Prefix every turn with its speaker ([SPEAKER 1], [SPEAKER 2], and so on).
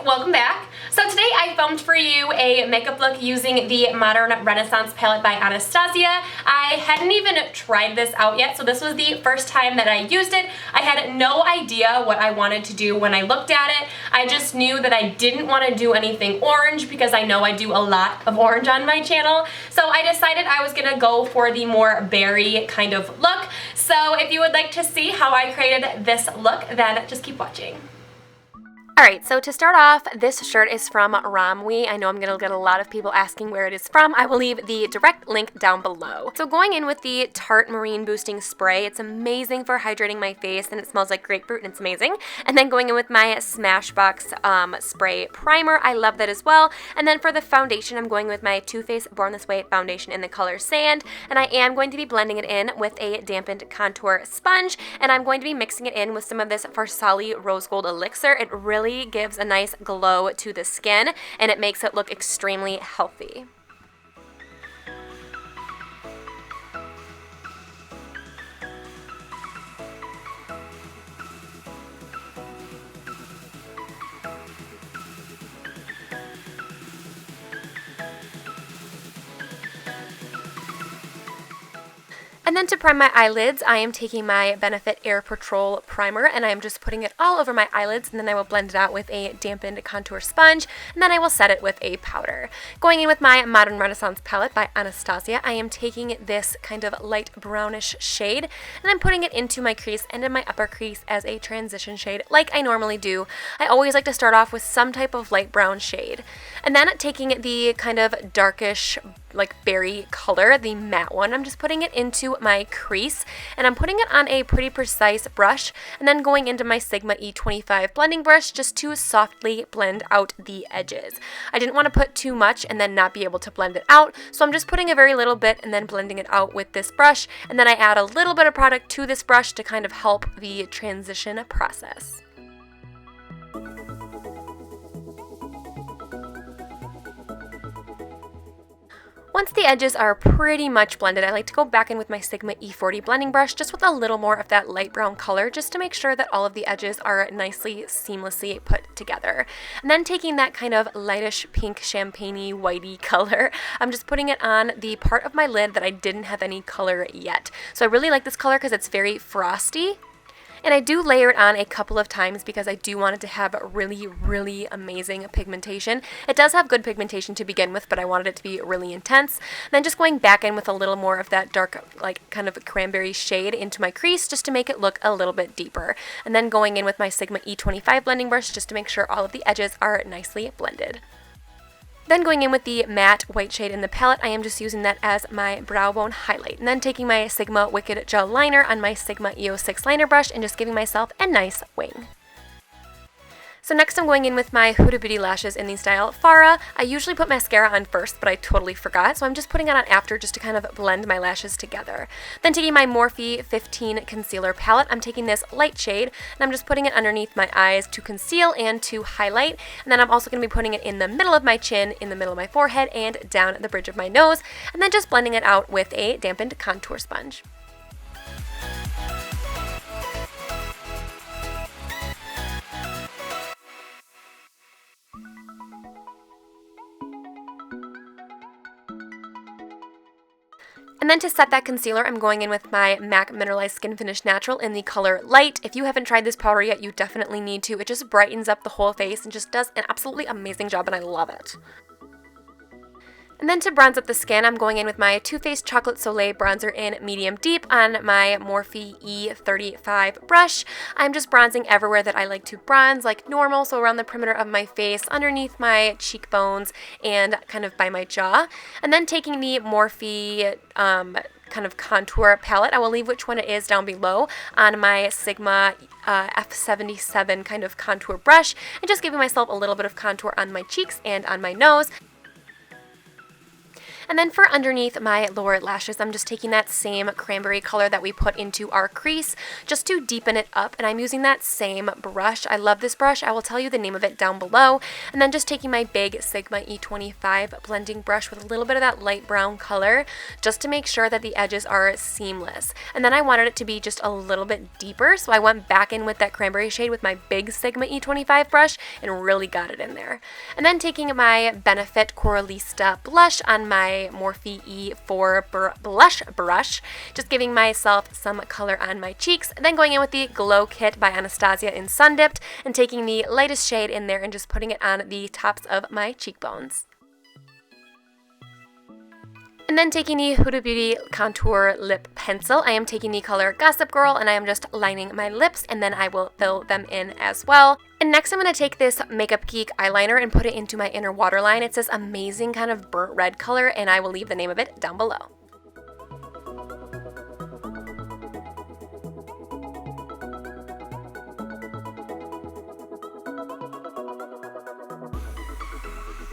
[SPEAKER 1] welcome back. So today I filmed for you a makeup look using the Modern Renaissance palette by Anastasia. I hadn't even tried this out yet, so this was the first time that I used it. I had no idea what I wanted to do when I looked at it. I just knew that I didn't want to do anything orange because I know I do a lot of orange on my channel. So I decided I was gonna go for the more berry kind of look. So if you would like to see how I created this look, then just keep watching. Alright, so to start off, this shirt is from Romwe. I know I'm going to get a lot of people asking where it is from. I will leave the direct link down below. So going in with the Tarte Marine Boosting Spray, it's amazing for hydrating my face and it smells like grapefruit and it's amazing. And then going in with my Smashbox Spray Primer, I love that as well. And then for the foundation, I'm going with my Too Faced Born This Way foundation in the color Sand. And I am going to be blending it in with a dampened contour sponge. And I'm going to be mixing it in with some of this Farsali Rose Gold Elixir. It really gives a nice glow to the skin and it makes it look extremely healthy. And then to prime my eyelids, I am taking my Benefit Air Patrol Primer and I am just putting it all over my eyelids, and then I will blend it out with a dampened contour sponge, and then I will set it with a powder. Going in with my Modern Renaissance palette by Anastasia, I am taking this kind of light brownish shade and I'm putting it into my crease and in my upper crease as a transition shade like I normally do. I always like to start off with some type of light brown shade. And then taking the kind of darkish like berry color, the matte one, I'm just putting it into my crease and I'm putting it on a pretty precise brush and then going into my Sigma E25 blending brush just to softly blend out the edges. I didn't want to put too much and then not be able to blend it out, so I'm just putting a very little bit and then blending it out with this brush, and then I add a little bit of product to this brush to kind of help the transition process. Once the edges are pretty much blended, I like to go back in with my Sigma E40 blending brush just with a little more of that light brown color just to make sure that all of the edges are nicely, seamlessly put together. And then taking that kind of lightish pink champagne-y whitey color, I'm just putting it on the part of my lid that I didn't have any color yet. So I really like this color because it's very frosty. And I do layer it on a couple of times because I do want it to have really, really amazing pigmentation. It does have good pigmentation to begin with, but I wanted it to be really intense. And then just going back in with a little more of that dark, like kind of cranberry shade into my crease just to make it look a little bit deeper. And then going in with my Sigma E25 blending brush just to make sure all of the edges are nicely blended. Then going in with the matte white shade in the palette, I am just using that as my brow bone highlight. And then taking my Sigma Wicked Gel Liner on my Sigma EO6 liner brush and just giving myself a nice wing. So next I'm going in with my Huda Beauty lashes in the style Farah. I usually put mascara on first, but I totally forgot, so I'm just putting it on after just to kind of blend my lashes together. Then taking my Morphe 15 concealer palette, I'm taking this light shade and I'm just putting it underneath my eyes to conceal and to highlight. And then I'm also going to be putting it in the middle of my chin, in the middle of my forehead, and down the bridge of my nose, and then just blending it out with a dampened contour sponge. And then to set that concealer, I'm going in with my MAC Mineralized Skin Finish Natural in the color Light. If you haven't tried this powder yet, you definitely need to. It just brightens up the whole face and just does an absolutely amazing job, and I love it. And then to bronze up the skin, I'm going in with my Too Faced Chocolate Soleil bronzer in medium deep on my Morphe E35 brush. I'm just bronzing everywhere that I like to bronze, like normal, so around the perimeter of my face, underneath my cheekbones, and kind of by my jaw. And then taking the Morphe kind of contour palette, I will leave which one it is down below, on my Sigma F77 kind of contour brush, and just giving myself a little bit of contour on my cheeks and on my nose. And then for underneath my lower lashes, I'm just taking that same cranberry color that we put into our crease just to deepen it up, and I'm using that same brush. I love this brush. I will tell you the name of it down below. And then just taking my big Sigma E25 blending brush with a little bit of that light brown color just to make sure that the edges are seamless. And then I wanted it to be just a little bit deeper, so I went back in with that cranberry shade with my big Sigma E25 brush and really got it in there. And then taking my Benefit Coralista blush on my Morphe E4 blush brush, just giving myself some color on my cheeks, and then going in with the Glow Kit by Anastasia in Sun Dipped and taking the lightest shade in there and just putting it on the tops of my cheekbones. And then taking the Huda Beauty Contour Lip Pencil, I am taking the color Gossip Girl and I am just lining my lips, and then I will fill them in as well. And next I'm going to take this Makeup Geek eyeliner and put it into my inner waterline. It's this amazing kind of burnt red color, and I will leave the name of it down below.